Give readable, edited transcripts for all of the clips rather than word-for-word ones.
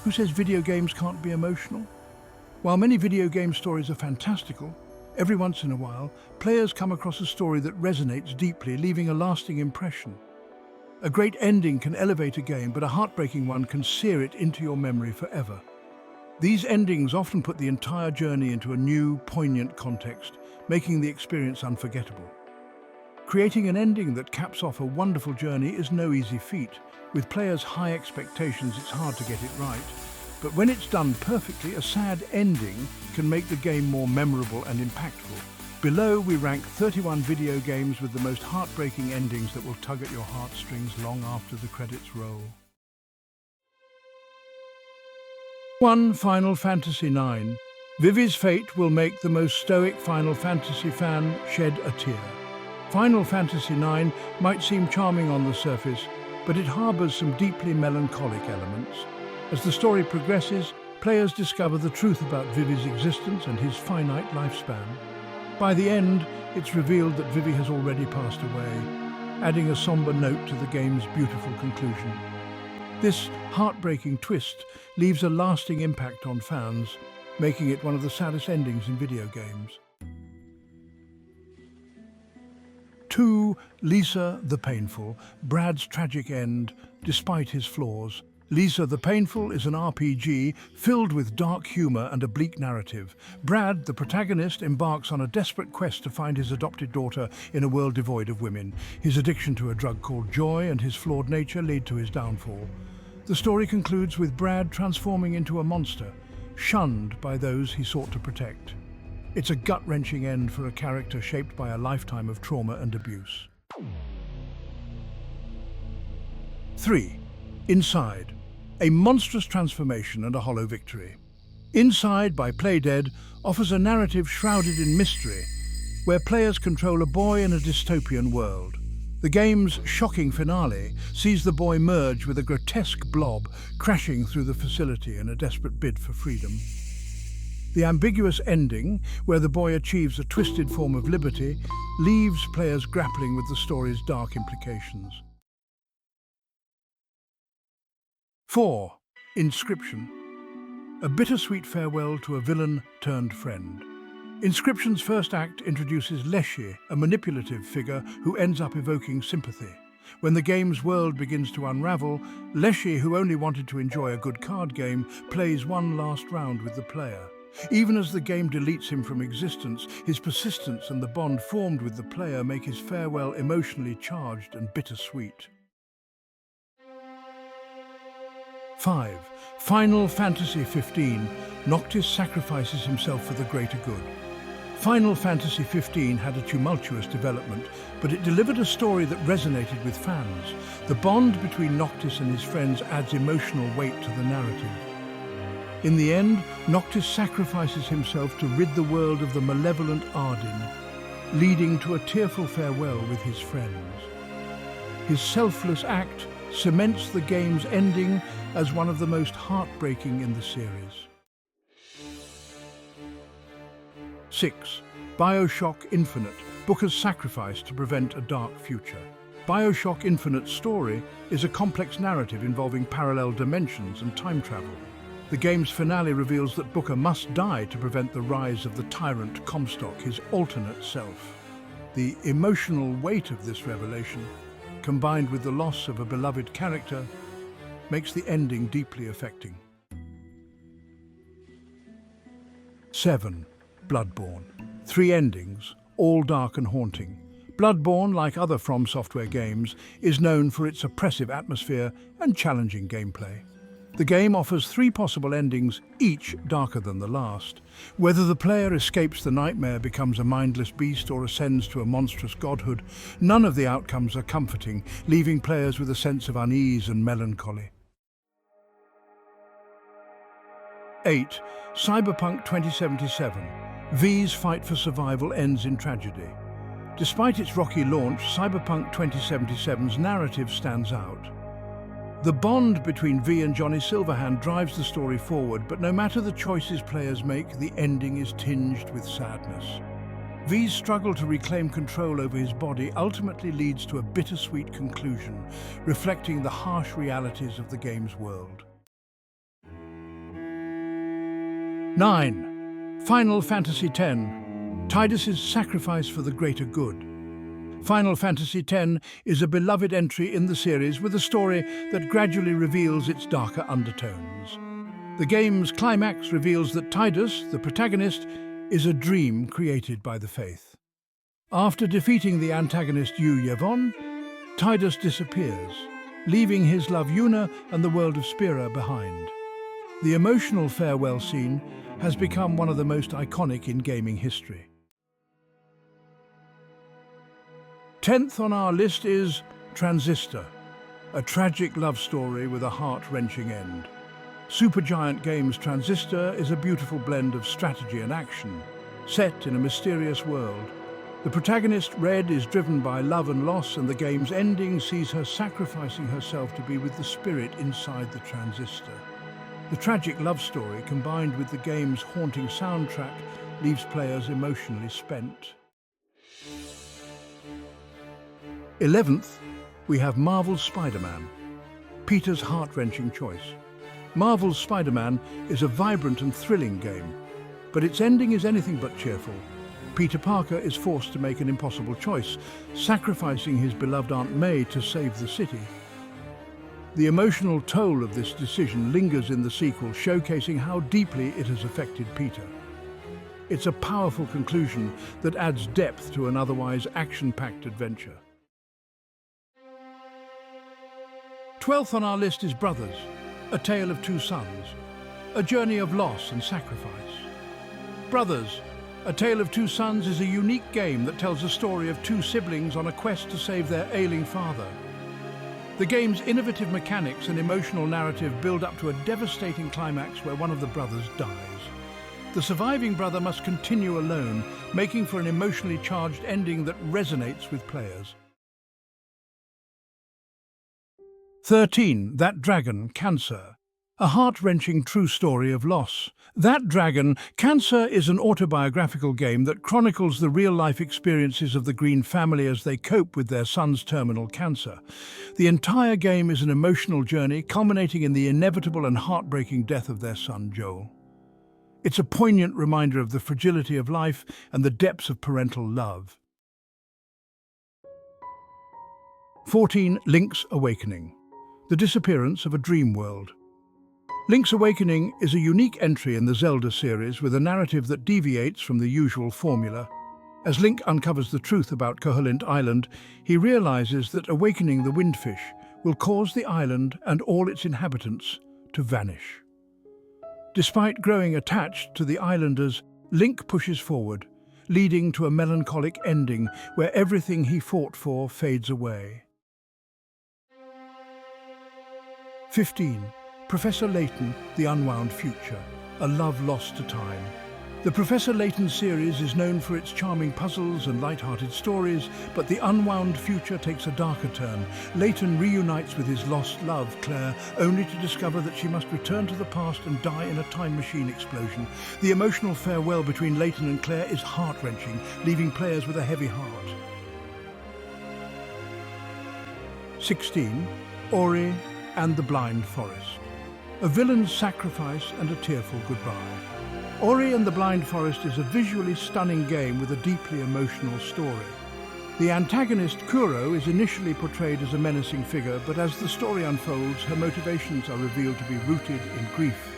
Who says video games can't be emotional? While many video game stories are fantastical, every once in a while, players come across a story that resonates deeply, leaving a lasting impression. A great ending can elevate a game, but a heartbreaking one can sear it into your memory forever. These endings often put the entire journey into a new, poignant context, making the experience unforgettable. Creating an ending that caps off a wonderful journey is no easy feat. With players' high expectations, it's hard to get it right. But when it's done perfectly, a sad ending can make the game more memorable and impactful. Below, we rank 31 video games with the most heartbreaking endings that will tug at your heartstrings long after the credits roll. 1. Final Fantasy IX. Vivi's fate will make the most stoic Final Fantasy fan shed a tear. Final Fantasy IX might seem charming on the surface, but it harbors some deeply melancholic elements. As the story progresses, players discover the truth about Vivi's existence and his finite lifespan. By the end, it's revealed that Vivi has already passed away, adding a somber note to the game's beautiful conclusion. This heartbreaking twist leaves a lasting impact on fans, making it one of the saddest endings in video games. 2. Lisa the Painful. Brad's tragic end, despite his flaws. Lisa the Painful is an RPG filled with dark humor and a bleak narrative. Brad, the protagonist, embarks on a desperate quest to find his adopted daughter in a world devoid of women. His addiction to a drug called joy and his flawed nature lead to his downfall. The story concludes with Brad transforming into a monster, shunned by those he sought to protect. It's a gut-wrenching end for a character shaped by a lifetime of trauma and abuse. 3. Inside. A monstrous transformation and a hollow victory. Inside by Playdead offers a narrative shrouded in mystery, where players control a boy in a dystopian world. The game's shocking finale sees the boy merge with a grotesque blob crashing through the facility in a desperate bid for freedom. The ambiguous ending, where the boy achieves a twisted form of liberty, leaves players grappling with the story's dark implications. 4. Inscription. A bittersweet farewell to a villain turned friend. Inscription's first act introduces Leshy, a manipulative figure who ends up evoking sympathy. When the game's world begins to unravel, Leshy, who only wanted to enjoy a good card game, plays one last round with the player. Even as the game deletes him from existence, his persistence and the bond formed with the player make his farewell emotionally charged and bittersweet. 5. Final Fantasy XV. Noctis sacrifices himself for the greater good. Final Fantasy XV had a tumultuous development, but it delivered a story that resonated with fans. The bond between Noctis and his friends adds emotional weight to the narrative. In the end, Noctis sacrifices himself to rid the world of the malevolent Ardyn, leading to a tearful farewell with his friends. His selfless act cements the game's ending as one of the most heartbreaking in the series. 6. BioShock Infinite. Booker's sacrifice to prevent a dark future. BioShock Infinite's story is a complex narrative involving parallel dimensions and time travel. The game's finale reveals that Booker must die to prevent the rise of the tyrant Comstock, his alternate self. The emotional weight of this revelation, combined with the loss of a beloved character, makes the ending deeply affecting. 7. Bloodborne. 3 endings, all dark and haunting. Bloodborne, like other From Software games, is known for its oppressive atmosphere and challenging gameplay. The game offers 3 possible endings, each darker than the last. Whether the player escapes the nightmare, becomes a mindless beast, or ascends to a monstrous godhood, none of the outcomes are comforting, leaving players with a sense of unease and melancholy. 8. Cyberpunk 2077. V's fight for survival ends in tragedy. Despite its rocky launch, Cyberpunk 2077's narrative stands out. The bond between V and Johnny Silverhand drives the story forward, but no matter the choices players make, the ending is tinged with sadness. V's struggle to reclaim control over his body ultimately leads to a bittersweet conclusion, reflecting the harsh realities of the game's world. 9. Final Fantasy X, Tidus's sacrifice for the greater good. Final Fantasy X is a beloved entry in the series with a story that gradually reveals its darker undertones. The game's climax reveals that Tidus, the protagonist, is a dream created by the Faith. After defeating the antagonist Yu Yevon, Tidus disappears, leaving his love Yuna and the world of Spira behind. The emotional farewell scene has become one of the most iconic in gaming history. 10th on our list is Transistor, a tragic love story with a heart-wrenching end. Supergiant Games' Transistor is a beautiful blend of strategy and action, set in a mysterious world. The protagonist, Red, is driven by love and loss, and the game's ending sees her sacrificing herself to be with the spirit inside the transistor. The tragic love story, combined with the game's haunting soundtrack, leaves players emotionally spent. 11th, we have Marvel's Spider-Man, Peter's heart-wrenching choice. Marvel's Spider-Man is a vibrant and thrilling game, but its ending is anything but cheerful. Peter Parker is forced to make an impossible choice, sacrificing his beloved Aunt May to save the city. The emotional toll of this decision lingers in the sequel, showcasing how deeply it has affected Peter. It's a powerful conclusion that adds depth to an otherwise action-packed adventure. 12th on our list is Brothers, A Tale of Two Sons, a journey of loss and sacrifice. Brothers, A Tale of Two Sons is a unique game that tells the story of two siblings on a quest to save their ailing father. The game's innovative mechanics and emotional narrative build up to a devastating climax where one of the brothers dies. The surviving brother must continue alone, making for an emotionally charged ending that resonates with players. 13. That Dragon, Cancer, a heart-wrenching true story of loss. That Dragon, Cancer is an autobiographical game that chronicles the real-life experiences of the Green family as they cope with their son's terminal cancer. The entire game is an emotional journey, culminating in the inevitable and heartbreaking death of their son, Joel. It's a poignant reminder of the fragility of life and the depths of parental love. 14. Link's Awakening, the disappearance of a dream world. Link's Awakening is a unique entry in the Zelda series with a narrative that deviates from the usual formula. As Link uncovers the truth about Koholint Island, he realizes that awakening the Windfish will cause the island and all its inhabitants to vanish. Despite growing attached to the islanders, Link pushes forward, leading to a melancholic ending where everything he fought for fades away. 15. Professor Layton, The Unwound Future, a love lost to time. The Professor Layton series is known for its charming puzzles and light-hearted stories, but The Unwound Future takes a darker turn. Layton reunites with his lost love, Claire, only to discover that she must return to the past and die in a time machine explosion. The emotional farewell between Layton and Claire is heart-wrenching, leaving players with a heavy heart. 16. Ori and the Blind Forest, a villain's sacrifice and a tearful goodbye. Ori and the Blind Forest is a visually stunning game with a deeply emotional story. The antagonist, Kuro, is initially portrayed as a menacing figure, but as the story unfolds, her motivations are revealed to be rooted in grief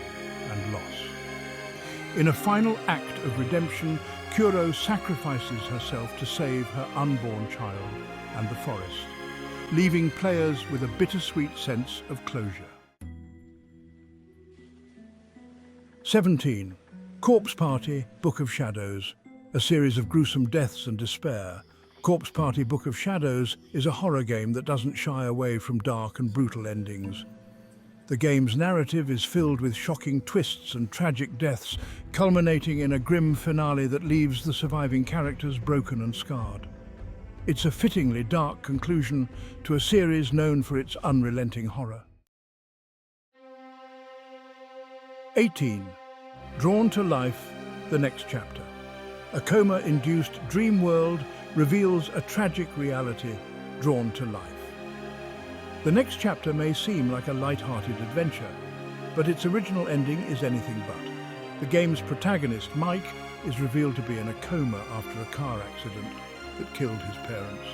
and loss. In a final act of redemption, Kuro sacrifices herself to save her unborn child and the forest, leaving players with a bittersweet sense of closure. 17. Corpse Party, Book of Shadows, a series of gruesome deaths and despair. Corpse Party Book of Shadows is a horror game that doesn't shy away from dark and brutal endings. The game's narrative is filled with shocking twists and tragic deaths, culminating in a grim finale that leaves the surviving characters broken and scarred. It's a fittingly dark conclusion to a series known for its unrelenting horror. 18. Drawn to Life, The Next Chapter. A coma-induced dream world reveals a tragic reality, drawn to life. The next chapter may seem like a light-hearted adventure, but its original ending is anything but. The game's protagonist, Mike, is revealed to be in a coma after a car accident that killed his parents.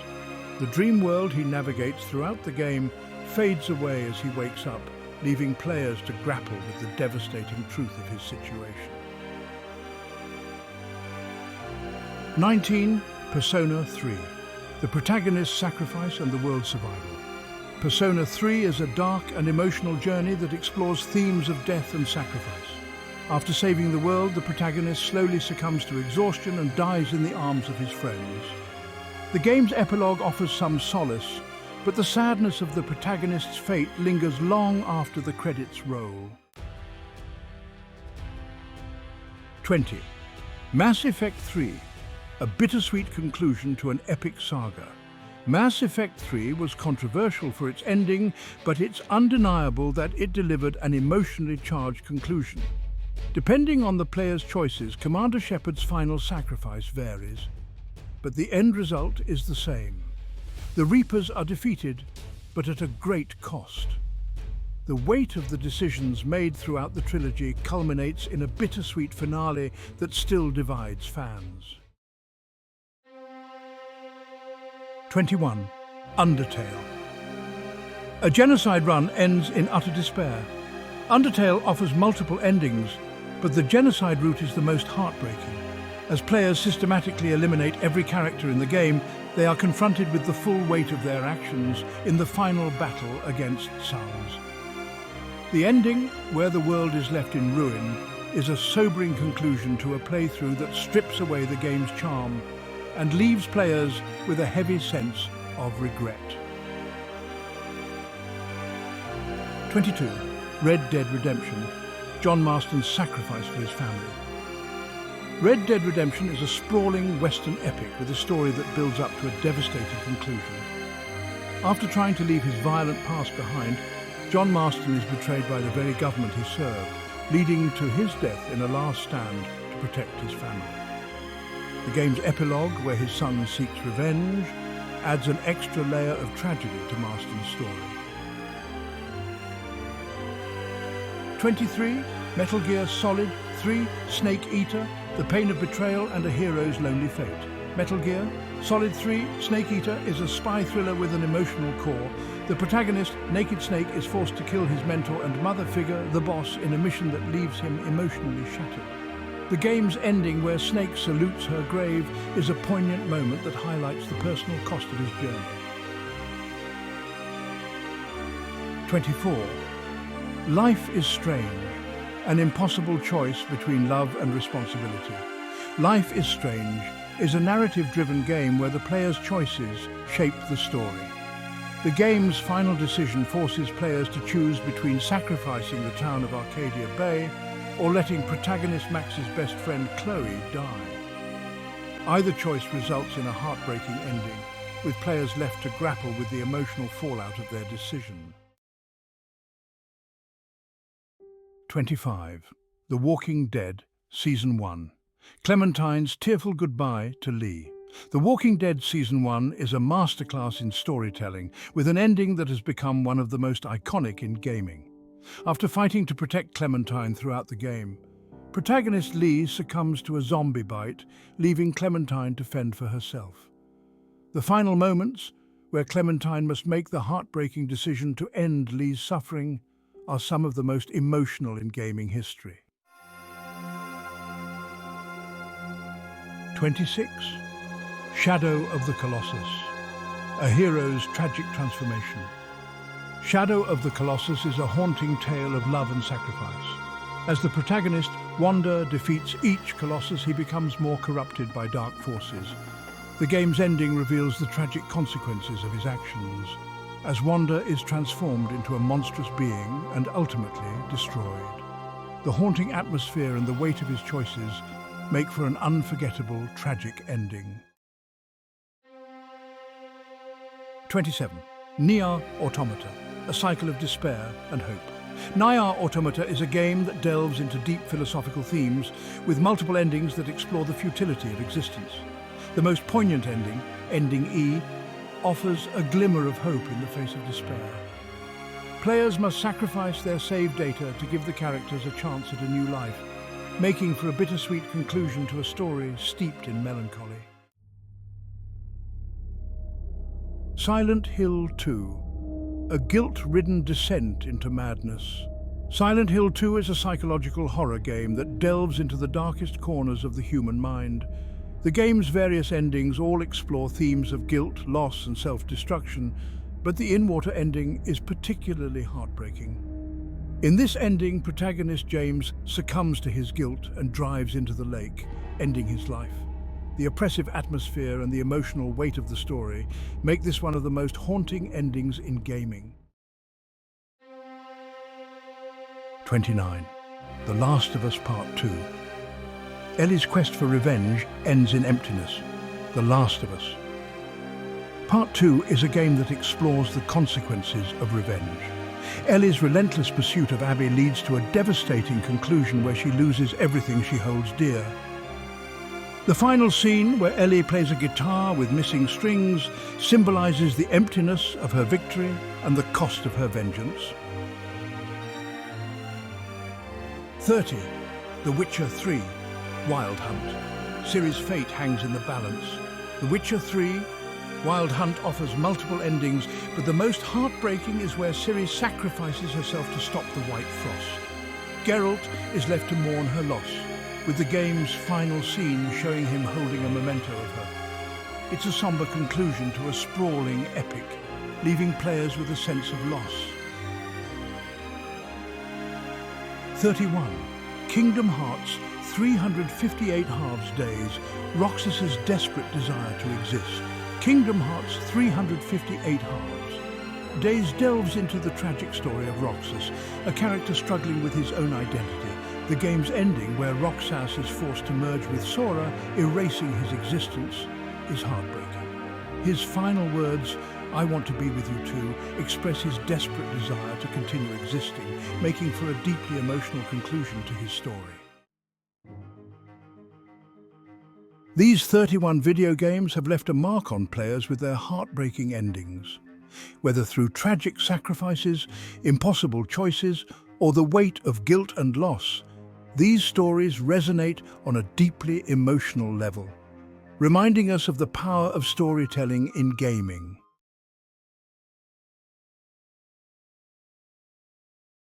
The dream world he navigates throughout the game fades away as he wakes up, leaving players to grapple with the devastating truth of his situation. 19. Persona 3. The protagonist's sacrifice and the world's survival. Persona 3 is a dark and emotional journey that explores themes of death and sacrifice. After saving the world, the protagonist slowly succumbs to exhaustion and dies in the arms of his friends. The game's epilogue offers some solace, but the sadness of the protagonist's fate lingers long after the credits roll. 20. Mass Effect 3. A bittersweet conclusion to an epic saga. Mass Effect 3 was controversial for its ending, but it's undeniable that it delivered an emotionally charged conclusion. Depending on the player's choices, Commander Shepard's final sacrifice varies, but the end result is the same. The Reapers are defeated, but at a great cost. The weight of the decisions made throughout the trilogy culminates in a bittersweet finale that still divides fans. 21. Undertale. A genocide run ends in utter despair. Undertale offers multiple endings, but the genocide route is the most heartbreaking. As players systematically eliminate every character in the game, they are confronted with the full weight of their actions in the final battle against Sans. The ending, where the world is left in ruin, is a sobering conclusion to a playthrough that strips away the game's charm and leaves players with a heavy sense of regret. 22. Red Dead Redemption. John Marston's sacrifice for his family. Red Dead Redemption is a sprawling Western epic with a story that builds up to a devastating conclusion. After trying to leave his violent past behind, John Marston is betrayed by the very government he served, leading to his death in a last stand to protect his family. The game's epilogue, where his son seeks revenge, adds an extra layer of tragedy to Marston's story. 23. Metal Gear Solid 3. Snake Eater. The pain of betrayal and a hero's lonely fate. Metal Gear Solid 3 Snake Eater is a spy thriller with an emotional core. The protagonist, Naked Snake, is forced to kill his mentor and mother figure, the boss, in a mission that leaves him emotionally shattered. The game's ending, where Snake salutes her grave, is a poignant moment that highlights the personal cost of his journey. 24. Life is Strange. An impossible choice between love and responsibility. Life is Strange is a narrative-driven game where the player's choices shape the story. The game's final decision forces players to choose between sacrificing the town of Arcadia Bay or letting protagonist Max's best friend Chloe die. Either choice results in a heartbreaking ending, with players left to grapple with the emotional fallout of their decision. 25. The Walking Dead, Season 1. Clementine's tearful goodbye to Lee. The Walking Dead Season 1 is a masterclass in storytelling, with an ending that has become one of the most iconic in gaming. After fighting to protect Clementine throughout the game, protagonist Lee succumbs to a zombie bite, leaving Clementine to fend for herself. The final moments, where Clementine must make the heartbreaking decision to end Lee's suffering, are some of the most emotional in gaming history. 26. Shadow of the Colossus. A hero's tragic transformation. Shadow of the Colossus is a haunting tale of love and sacrifice. As the protagonist, Wanda, defeats each Colossus, he becomes more corrupted by dark forces. The game's ending reveals the tragic consequences of his actions, as Wanda is transformed into a monstrous being and ultimately destroyed. The haunting atmosphere and the weight of his choices make for an unforgettable, tragic ending. 27. Nier Automata, a cycle of despair and hope. Nier Automata is a game that delves into deep philosophical themes with multiple endings that explore the futility of existence. The most poignant ending, Ending E, offers a glimmer of hope in the face of despair. Players must sacrifice their save data to give the characters a chance at a new life. making for a bittersweet conclusion to a story steeped in melancholy. Silent Hill 2, a guilt-ridden descent into madness. Silent Hill 2 is a psychological horror game that delves into the darkest corners of the human mind. The game's various endings all explore themes of guilt, loss, and self-destruction, but the in-water ending is particularly heartbreaking. In this ending, protagonist James succumbs to his guilt and drives into the lake, ending his life. The oppressive atmosphere and the emotional weight of the story make this one of the most haunting endings in gaming. 29. The Last of Us Part 2. Ellie's quest for revenge ends in emptiness. The Last of Us. Part 2 is a game that explores the consequences of revenge. Ellie's relentless pursuit of Abby leads to a devastating conclusion where she loses everything she holds dear. The final scene, where Ellie plays a guitar with missing strings, symbolizes the emptiness of her victory and the cost of her vengeance. 30. The Witcher 3, Wild Hunt. Ciri's fate hangs in the balance. The Witcher 3, Wild Hunt offers multiple endings, but the most heartbreaking is where Ciri sacrifices herself to stop the White Frost. Geralt is left to mourn her loss, with the game's final scene showing him holding a memento of her. It's a somber conclusion to a sprawling epic, leaving players with a sense of loss. 31. Kingdom Hearts 358 Halves Days, Roxas's desperate desire to exist. Kingdom Hearts 358 Halves Days delves into the tragic story of Roxas, a character struggling with his own identity. The game's ending, where Roxas is forced to merge with Sora, erasing his existence, is heartbreaking. His final words, "I want to be with you too," express his desperate desire to continue existing, making for a deeply emotional conclusion to his story. These 31 video games have left a mark on players with their heartbreaking endings. Whether through tragic sacrifices, impossible choices, or the weight of guilt and loss, these stories resonate on a deeply emotional level, reminding us of the power of storytelling in gaming.